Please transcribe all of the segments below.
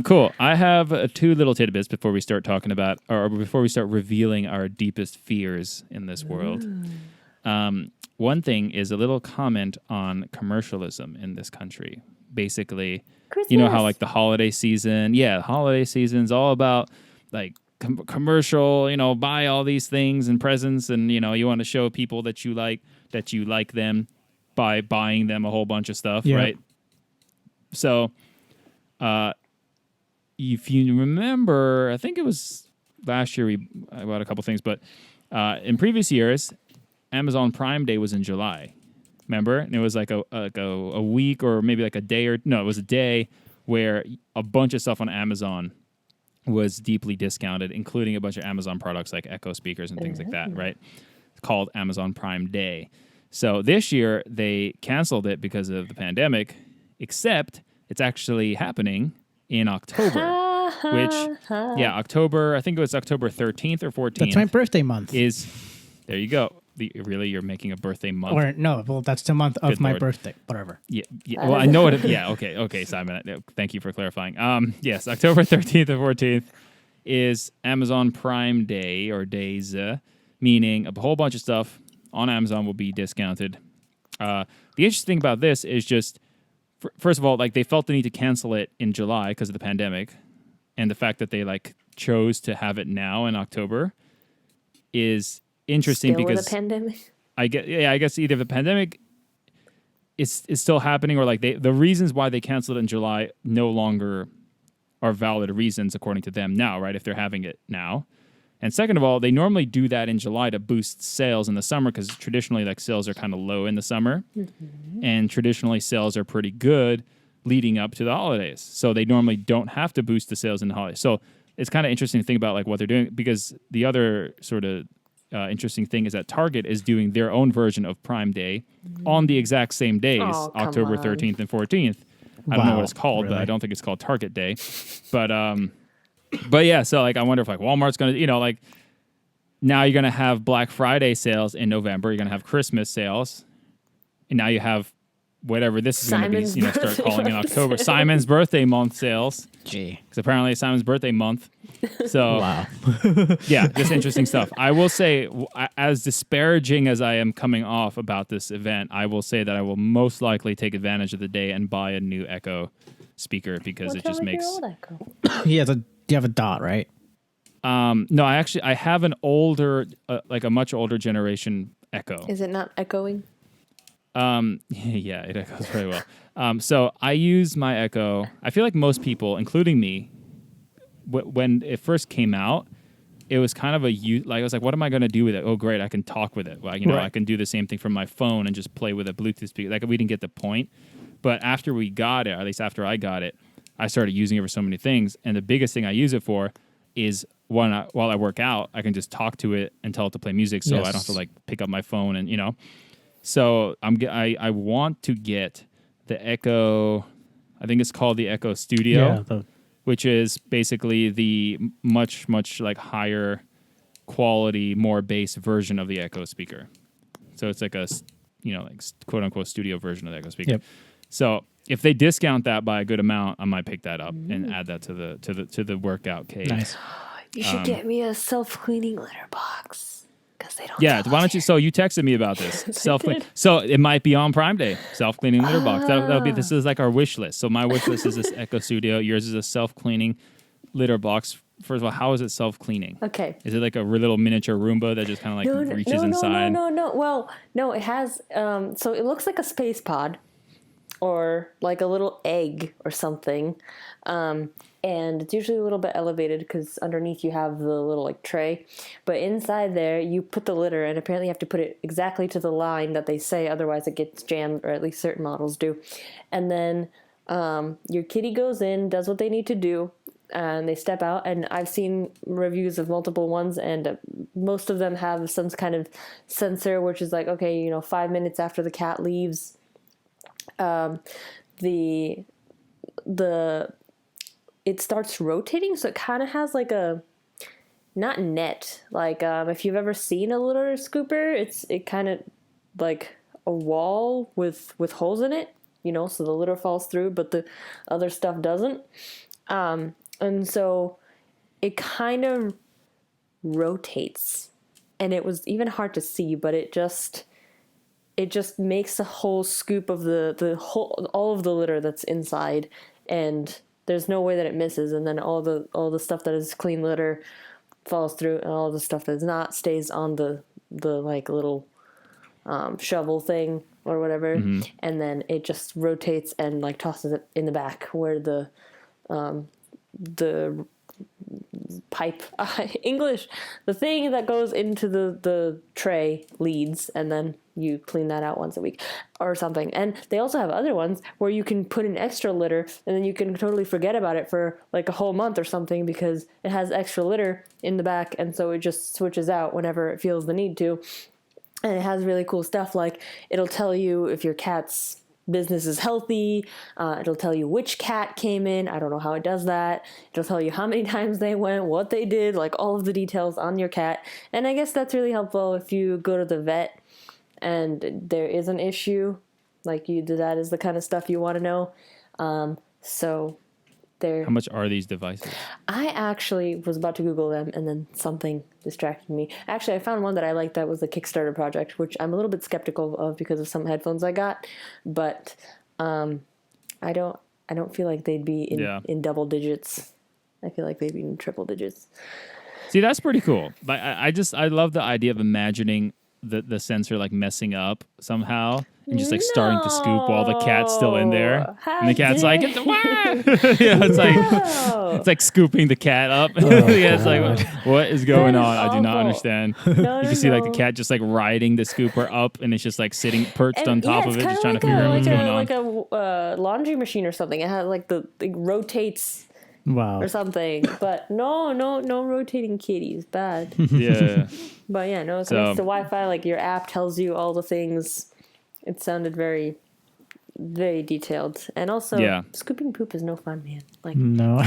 Cool. I have two little tidbits before we start talking about, or before we start revealing our deepest fears in this world. One thing is a little comment on commercialism in this country. Basically, Christmas. you know how like the holiday season's all about like commercial, buy all these things and presents, and you want to show people that you like them by buying them a whole bunch of stuff, right? So, if you remember, I think it was last year I bought a couple things, but in previous years, Amazon Prime Day was in July. Remember? And it was like a week or maybe like a day it was a day where a bunch of stuff on Amazon was deeply discounted, including a bunch of Amazon products like Echo speakers and things like that, right? It's called Amazon Prime Day. So this year they canceled it because of the pandemic, except it's actually happening in October, October, I think it was October 13th or 14th. That's my birthday month. There you go. Really, you're making a birthday month? Or no, well, that's the month of my birthday. Whatever. Yeah. Well, I know it. Yeah. Okay, Simon. Thank you for clarifying. Yes, October 13th or 14th is Amazon Prime Day or days, meaning a whole bunch of stuff on Amazon will be discounted. The interesting thing about this is just, first of all, like they felt the need to cancel it in July because of the pandemic, and the fact that they like chose to have it now in October is interesting because the pandemic. I guess either the pandemic is still happening, or like the reasons why they canceled it in July no longer are valid reasons according to them now, right? If they're having it now. And second of all, they normally do that in July to boost sales in the summer because traditionally like sales are kind of low in the summer, and traditionally sales are pretty good leading up to the holidays. So they normally don't have to boost the sales in the holidays. So it's kind of interesting to think about like what they're doing, because the other sort of interesting thing is that Target is doing their own version of Prime Day on the exact same days, October 13th and 14th. I don't know what it's called, but I don't think it's called Target Day. But yeah, so like I wonder if like Walmart's going to, like now you're going to have Black Friday sales in November, you're going to have Christmas sales, and now you have whatever this is going to be, start calling in October. Simon's birthday month sales. Gee. Because apparently it's Simon's birthday month. So, wow. Yeah, just interesting stuff. I will say, as disparaging as I am coming off about this event, I will say that I will most likely take advantage of the day and buy a new Echo speaker because it just makes... You have a Dot, right? No, I have an older, like a much older generation Echo. Is it not echoing? Yeah, it echoes very well. So I use my Echo. I feel like most people, including me, when it first came out, it was kind of I was like, what am I going to do with it? Oh, great, I can talk with it. Well, I can do the same thing from my phone and just play with a Bluetooth speaker. Like we didn't get the point. But after we got it, or at least after I got it, I started using it for so many things. And the biggest thing I use it for is while I work out, I can just talk to it and tell it to play music, so I don't have to like pick up my phone and So I want to get the Echo. I think it's called the Echo Studio, which is basically the much like higher quality, more bass version of the Echo speaker. So it's like a like quote unquote studio version of the Echo speaker. Yep. So if they discount that by a good amount, I might pick that up and add that to the workout cave. Nice. You should get me a self-cleaning litter box because they don't. Yeah, why don't you? So you texted me about this self-clean. So it might be on Prime Day. Self-cleaning litter box. That'll be. This is like our wish list. So my wish list is this Echo Studio. Yours is a self-cleaning litter box. First of all, how is it self-cleaning? Okay. Is it like a little miniature Roomba that just kind of like reaches inside? No. Well, no, it has. So it looks like a space pod, or like a little egg or something. And it's usually a little bit elevated because underneath you have the little like tray. But inside there, you put the litter, and apparently you have to put it exactly to the line that they say, otherwise it gets jammed, or at least certain models do. And then your kitty goes in, does what they need to do, and they step out. And I've seen reviews of multiple ones, and most of them have some kind of sensor, which is like, okay, 5 minutes after the cat leaves, it starts rotating, so it kind of has like a, not net, like if you've ever seen a litter scooper, it kind of like a wall with holes in it, so the litter falls through, but the other stuff doesn't. And so it kind of rotates, and it was even hard to see, but it just makes a whole scoop of the whole, all of the litter that's inside, and there's no way that it misses. And then all the stuff that is clean litter falls through, and all the stuff that's not stays on the like little shovel thing or whatever. And then it just rotates and like tosses it in the back where the pipe English, the thing that goes into the tray leads, and then you clean that out once a week or something. And they also have other ones where you can put in extra litter, and then you can totally forget about it for like a whole month or something because it has extra litter in the back, and so it just switches out whenever it feels the need to. And it has really cool stuff, like it'll tell you if your cat's business is healthy. It'll tell you which cat came in. I don't know how it does that. It'll tell you how many times they went, what they did, like all of the details on your cat. And I guess that's really helpful if you go to the vet and there is an issue. Like that is the kind of stuff you want to know. So there. How much are these devices? I actually was about to Google them, and then something distracted me. Actually, I found one that I liked that was a Kickstarter project, which I'm a little bit skeptical of because of some headphones I got. But I don't feel like they'd be in double digits. I feel like they'd be in triple digits. See, that's pretty cool. But I love the idea of imagining the sensor like messing up somehow and just like starting to scoop while the cat's still in there. And the cat's like, it's it's like scooping the cat up. It's like, what is going on? I do not understand. You can see like the cat just like riding the scooper up, and it's just like sitting perched on top of it, just trying to figure out what's going on. Like a laundry machine or something. It has like it rotates. Wow. Or something, but no rotating kitties, bad. Yeah. But yeah, no, it connects to Wi-Fi. Like your app tells you all the things. It sounded very, very detailed, and also scooping poop is no fun, man. Like no,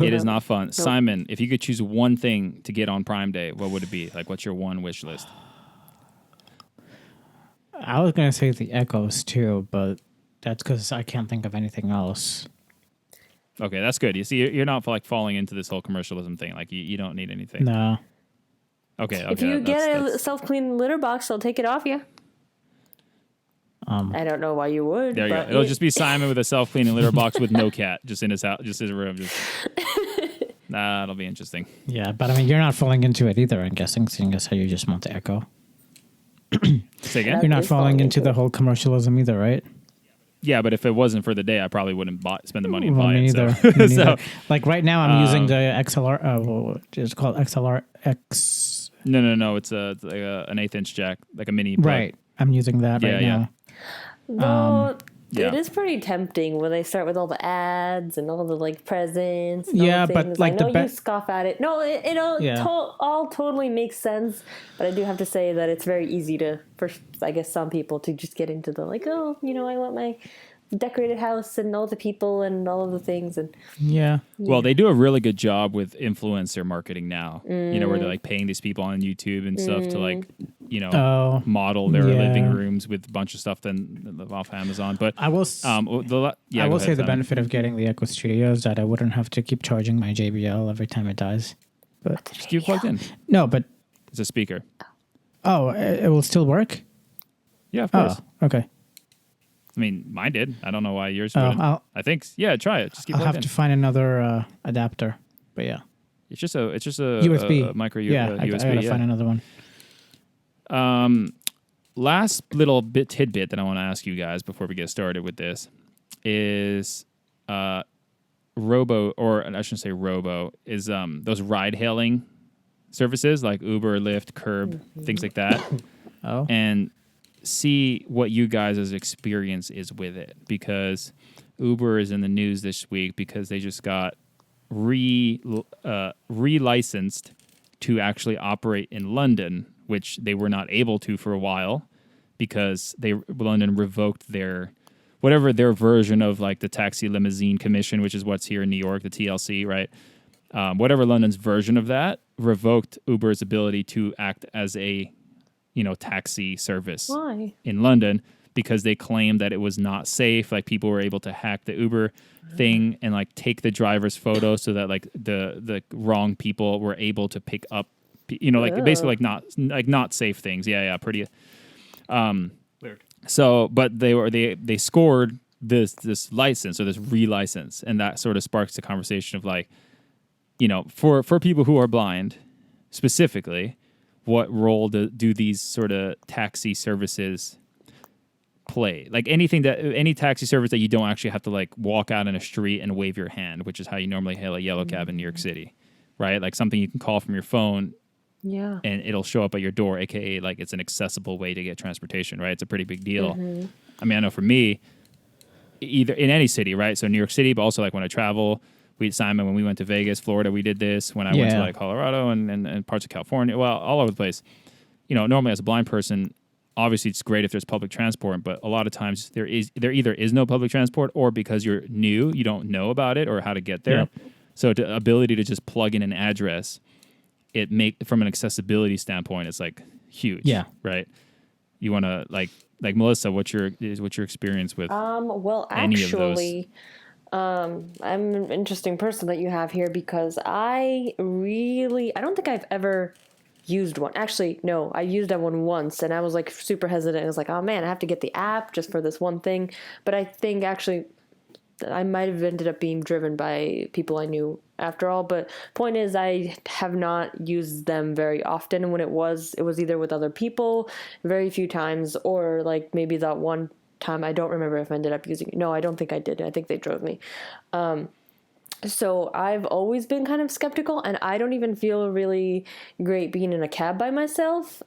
it is not fun. Nope. Simon, if you could choose one thing to get on Prime Day, what would it be? Like, what's your one wish list? I was gonna say the Echoes too, but that's because I can't think of anything else. Okay, that's good. You see, you're not like falling into this whole commercialism thing. Like, you don't need anything. No. Okay. If you get a self-clean litter box, they'll take it off you. I don't know why you would. There you go. It'll just be Simon with a self-cleaning litter box with no cat, just in his house, just his room. That'll be interesting. Yeah, but I mean, you're not falling into it either, I'm guessing, seeing as how you just want the Echo. Say again? You're not falling into the whole commercialism either, right? Yeah, but if it wasn't for the day, I probably wouldn't spend the money and buy me it. Neither. So. Me neither. Like right now, I'm using the XLR. It's called XLR X. No. It's like an 1/8" jack, like a mini. Right. I'm using that right now. Though it is pretty tempting when they start with all the ads and all the like presents. And yeah, all the but things. like I know you scoff at it. No, it all totally makes sense. But I do have to say that it's very easy for I guess some people to just get into the like, oh, I want my decorated house and all the people and all of the things and Well, they do a really good job with influencer marketing now. Where they're like paying these people on YouTube and stuff to like model their living rooms with a bunch of stuff then off Amazon. But I will I will say the benefit of getting the Echo Studio is that I wouldn't have to keep charging my JBL every time it dies. But just keep it plugged in. No, but it's a speaker. Oh, it will still work? Yeah, of course. Oh, okay. I mean, mine did. I don't know why yours wouldn't. I think, try it. Just keep. I'll have to find another adapter, but yeah, it's just a USB micro USB. I gotta find another one. Last little tidbit that I want to ask you guys before we get started with this is Robo, or I shouldn't say Robo, is those ride-hailing services like Uber, Lyft, Curb, things like that. And see what you guys' experience is with it, because Uber is in the news this week because they just got relicensed to actually operate in London, which they were not able to for a while because London revoked their version of like the taxi limousine commission, which is what's here in New York, the TLC, right? Whatever London's version of that revoked Uber's ability to act as a taxi service in London because they claimed that it was not safe. Like people were able to hack the Uber thing and like take the driver's photo so that like the wrong people were able to pick up, like basically like not safe things. Yeah, pretty. Weird. So, but they scored this license or this relicense, and that sort of sparks the conversation of like, for people who are blind, specifically, what role do these sort of taxi services play? Like any taxi service that you don't actually have to like walk out in a street and wave your hand, which is how you normally hail a yellow cab in New York City, right? Like something you can call from your phone. Yeah. And it'll show up at your door, aka like it's an accessible way to get transportation, right? It's a pretty big deal. Mm-hmm. I mean, I know for me, either in any city, right? So New York City, but also like when I travel, Simon, when we went to Vegas, Florida, we did this. When I went to like Colorado and parts of California, well, all over the place. Normally as a blind person, obviously it's great if there's public transport, but a lot of times there either is no public transport, or because you're new, you don't know about it or how to get there. Yep. So the ability to just plug in an address, from an accessibility standpoint, it's like huge. Yeah. Right. You want to like Melissa, what's your experience with well, any actually, of those? I'm an interesting person that you have here because I don't think I've ever used one. Actually, no, I used that one once and I was like super hesitant. I was like, oh man, I have to get the app just for this one thing. But I think actually I might have ended up being driven by people I knew after all. But point is, I have not used them very often. And when it was either with other people, very few times, or like maybe that one time. I don't remember if I ended up using it. No, I don't think I did. I think they drove me. So I've always been kind of skeptical, and I don't even feel really great being in a cab by myself.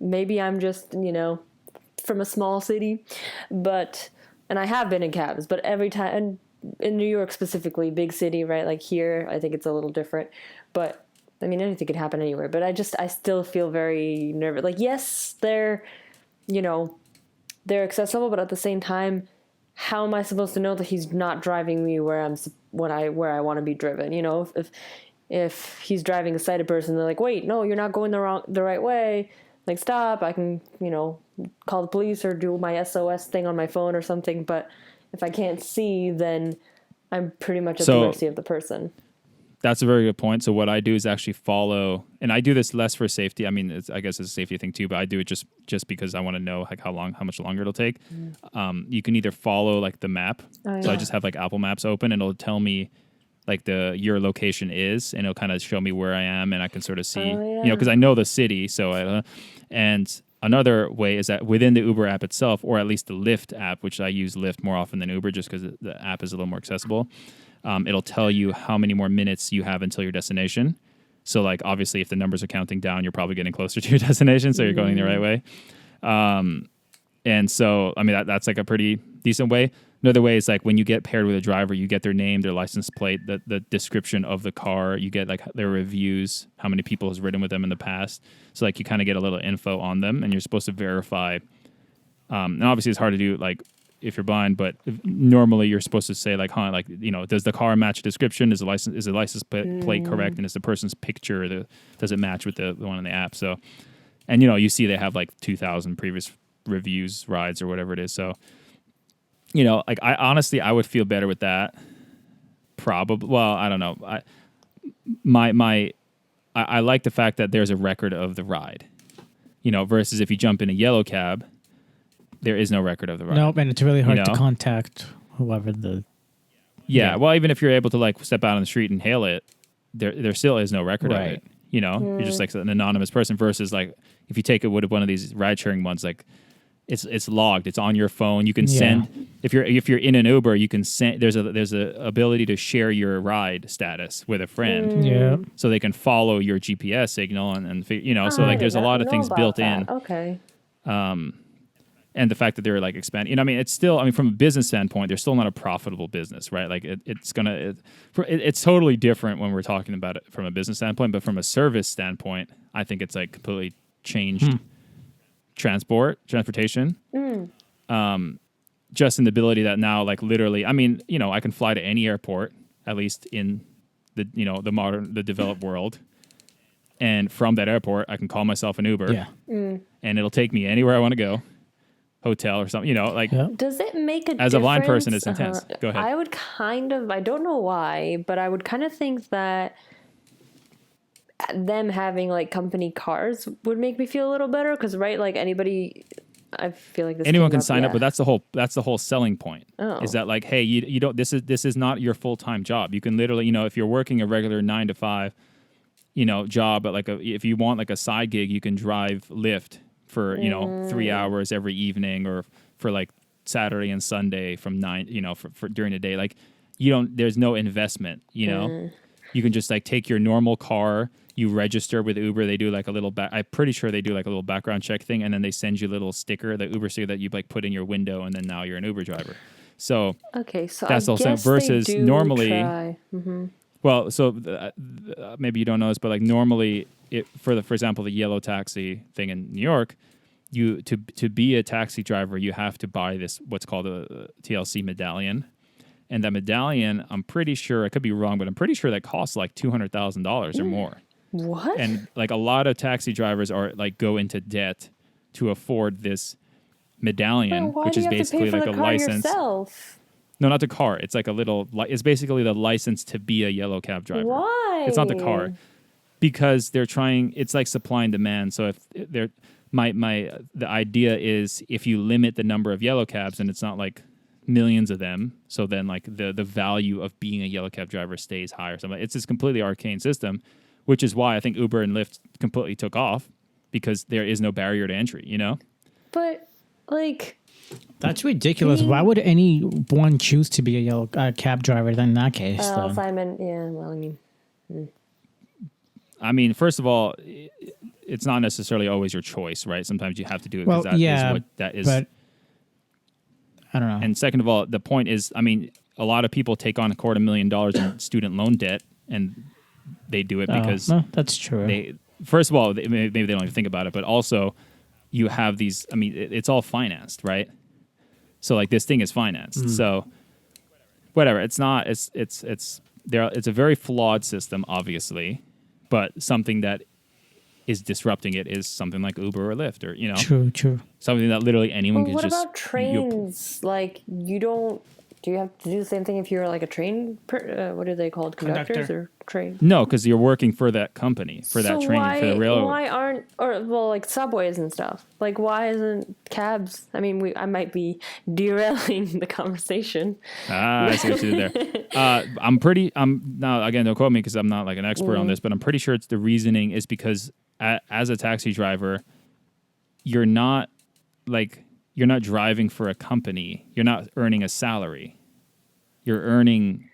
Maybe I'm just, from a small city, and I have been in cabs, but every time, and in New York specifically, big city, right? Like here, I think it's a little different, but I mean, anything could happen anywhere, but I still feel very nervous. Like, yes, they're accessible, but at the same time, how am I supposed to know that he's not driving me where I want to be driven? If he's driving a sighted person, they're like, wait, no, you're not going the right way. Like, stop. I can, call the police or do my SOS thing on my phone or something. But if I can't see, then I'm pretty much at the mercy of the person. That's a very good point. So what I do is actually follow, and I do this less for safety. I mean, I guess it's a safety thing too, but I do it just because I want to know like how much longer it'll take. You can either follow like the map. Oh, yeah. So I just have like Apple Maps open, and it'll tell me like your location is, and it'll kind of show me where I am, and I can sort of see, because I know the city. So and another way is that within the Uber app itself, or at least the Lyft app, which I use Lyft more often than Uber just because the app is a little more accessible. It'll tell you how many more minutes you have until your destination. So like, obviously if the numbers are counting down, you're probably getting closer to your destination. So you're going the right way. And so, I mean, that's like a pretty decent way. Another way is like when you get paired with a driver, you get their name, their license plate, the description of the car, you get like their reviews, how many people has ridden with them in the past. So like you kind of get a little info on them, and you're supposed to verify. And obviously it's hard to do like if you're blind, but normally you're supposed to say like, does the car match the description? Is the license plate correct? And is the person's picture, does it match with the one in the app? So, and you see they have like 2,000 previous reviews, rides, or whatever it is. So, like I would feel better with that. Probably. Well, I don't know. I like the fact that there's a record of the ride, versus if you jump in a yellow cab, there is no record of the ride. Nope, and it's really hard to contact whoever the... Yeah, well, even if you're able to like step out on the street and hail it, there still is no record of it. You're just like an anonymous person, versus like if you take it with one of these ride sharing ones, like it's logged, it's on your phone. You can send if you're in an Uber, you can send. There's a ability to share your ride status with a friend, so they can follow your GPS signal and so like there's a lot of things built in. Okay. And the fact that they're like expanding, it's still, from a business standpoint, they're still not a profitable business, right? Like it's totally different when we're talking about it from a business standpoint, but from a service standpoint, I think it's like completely changed transportation. Just in the ability that now, like literally, I can fly to any airport, at least in the developed world. And from that airport, I can call myself an Uber and it'll take me anywhere I want to go. hotel or something, like Does it make a as difference? a blind person, it's intense. Go ahead. I would I don't know why, but I would kind of think that them having like company cars would make me feel a little better because, right, like anybody, I feel like anyone can sign up, but that's the whole selling point. Is that like, hey, you don't, this is not your full-time job. You can literally, if you're working a regular 9 to 5, job, but like if you want like a side gig, you can drive Lyft for 3 hours every evening, or for like Saturday and Sunday from 9, for during the day. Like there's no investment. You can just like take your normal car. You register with Uber. They do like a little I'm pretty sure they do like a little background check thing, and then they send you a little sticker, the Uber sticker that you like put in your window, and then now you're an Uber driver. So so that's I also guess versus they do normally. Try. Well, so maybe you don't know this, but like normally, for example, the yellow taxi thing in New York, to be a taxi driver, you have to buy this what's called a TLC medallion. And that medallion, I'm pretty sure, I could be wrong, but I'm pretty sure that costs like $200,000 or more. What? And like a lot of taxi drivers are like go into debt to afford this medallion, which is basically like a license. Yourself? No, not the car. It's like a little. It's basically the license to be a yellow cab driver. Why? It's not the car, because they're trying. It's like supply and demand. So if they're the idea is if you limit the number of yellow cabs, and it's not like millions of them, so then like the value of being a yellow cab driver stays high or something. It's this completely arcane system, which is why I think Uber and Lyft completely took off, because there is no barrier to entry. But like. That's ridiculous. Why would anyone choose to be a yellow cab driver then in that case? Simon, yeah, well, I mean, first of all, it's not necessarily always your choice, right? Sometimes you have to do it because is what that is. But I don't know. And second of all, the point is, I mean, a lot of people take on $250,000 in student loan debt, and they do it because that's true. First of all, maybe they don't even think about it, but also you have these. I mean, it's all financed, right? So like this thing is financed. So whatever. It's not. It's a very flawed system, obviously, but something that is disrupting it is something like Uber or Lyft, or True. something that literally anyone can what just. What about trains? Like you don't. Do you have to do the same thing if you're like a train? What are they called? Conductors or train? No, because you're working for that company, for that train, for the railroad. Why aren't like subways and stuff? Like why isn't cabs? I mean, I might be derailing the conversation. I see what you did there. I'm now again, don't quote me because I'm not like an expert on this, but I'm pretty sure it's the reasoning is because as a taxi driver, you're not driving for a company. You're not earning a salary. You're earning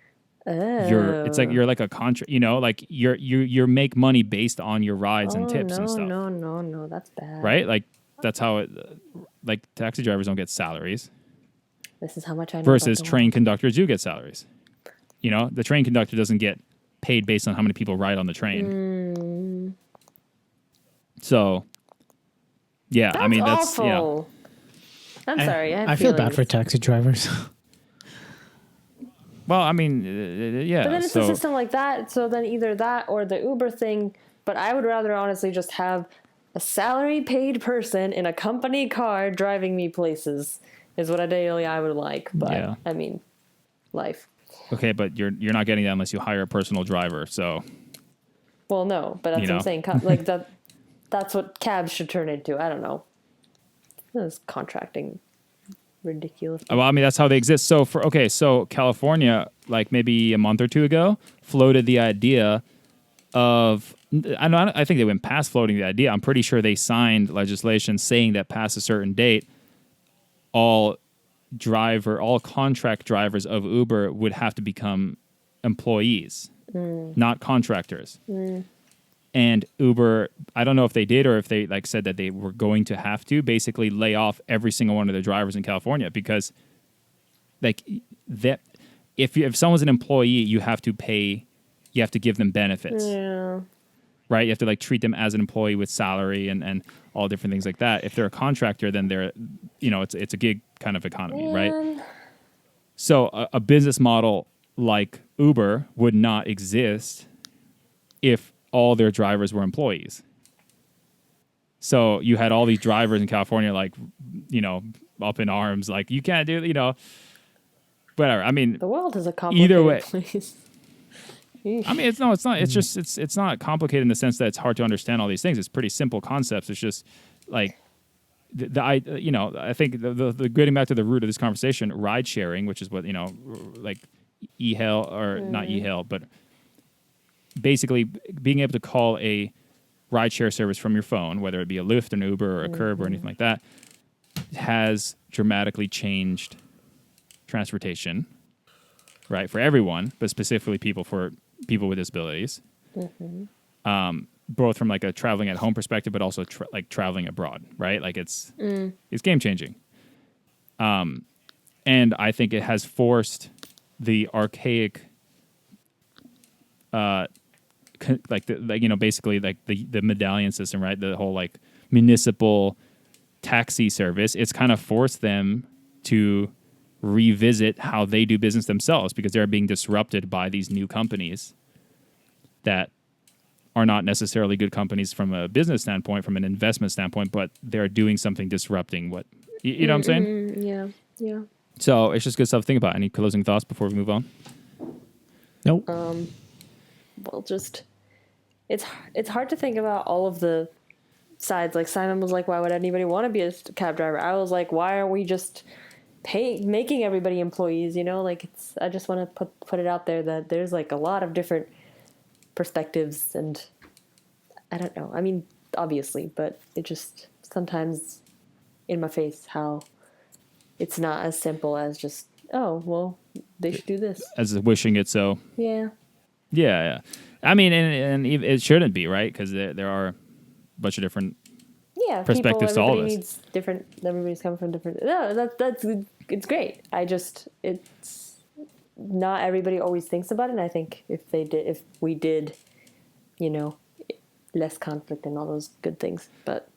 it's like you're like a contract, like you make money based on your rides and tips and stuff. No, that's bad. Right? Like that's how like taxi drivers don't get salaries. This is how much I know. Versus train conductors do get salaries. The train conductor doesn't get paid based on how many people ride on the train. So yeah, that's I mean awful. I'm sorry. I feel bad for taxi drivers. Well, I mean, yeah. But then it's a system like that. So then either that or the Uber thing. But I would rather honestly just have a salary paid person in a company car driving me places is what ideally I would like. But I mean, life. Okay, but you're not getting that unless you hire a personal driver. So. Well, no, but that's what I'm saying. Like that. That's what cabs should turn into. I don't know. This is contracting. Ridiculous. Well, I mean, that's how they exist. So so California, like maybe a month or two ago, floated the idea of, I think they went past floating the idea. I'm pretty sure they signed legislation saying that past a certain date, all contract drivers of Uber would have to become employees, not contractors. And Uber, I don't know if they did or if they like said that they were going to have to basically lay off every single one of the drivers in California, because like that, if someone's an employee, you have to give them benefits. Yeah. Right? You have to like treat them as an employee with salary and all different things like that. If they're a contractor, then they're, it's a gig kind of economy, right? So a business model like Uber would not exist if all their drivers were employees. So you had all these drivers in California, like, up in arms, like you can't do, whatever. I mean, the world is a complicated either way. place. I mean, it's not. It's just it's not complicated in the sense that it's hard to understand all these things. It's pretty simple concepts. It's just like I think the getting back to the root of this conversation, ride sharing, which is what like e-hale or not e-hale, but basically being able to call a rideshare service from your phone, whether it be a Lyft, an Uber, or a Curb, or anything like that, has dramatically changed transportation, right, for everyone, but specifically people with disabilities, both from like a traveling at home perspective, but also like traveling abroad, right? Like it's game changing, and I think it has forced the archaic, basically like the medallion system, right? The whole like municipal taxi service. It's kind of forced them to revisit how they do business themselves because they're being disrupted by these new companies that are not necessarily good companies from a business standpoint, from an investment standpoint, but they're doing something disrupting what, you know what I'm saying? Yeah. So it's just good stuff to think about. Any closing thoughts before we move on? Nope. Well, just it's hard to think about all of the sides. Like Simon was like, why would anybody want to be a cab driver? I was like, why are we just making everybody employees? Like I just want to put it out there that there's like a lot of different perspectives, and I don't know. I mean, obviously, but it just sometimes in my face how it's not as simple as just, oh, well, they should do this. As wishing it so. Yeah. Yeah. I mean, and it shouldn't be, right? Because there are a bunch of different perspectives to all of this. Everybody's coming from different. No, it's great. It's not everybody always thinks about it. And I think if we did, less conflict and all those good things. But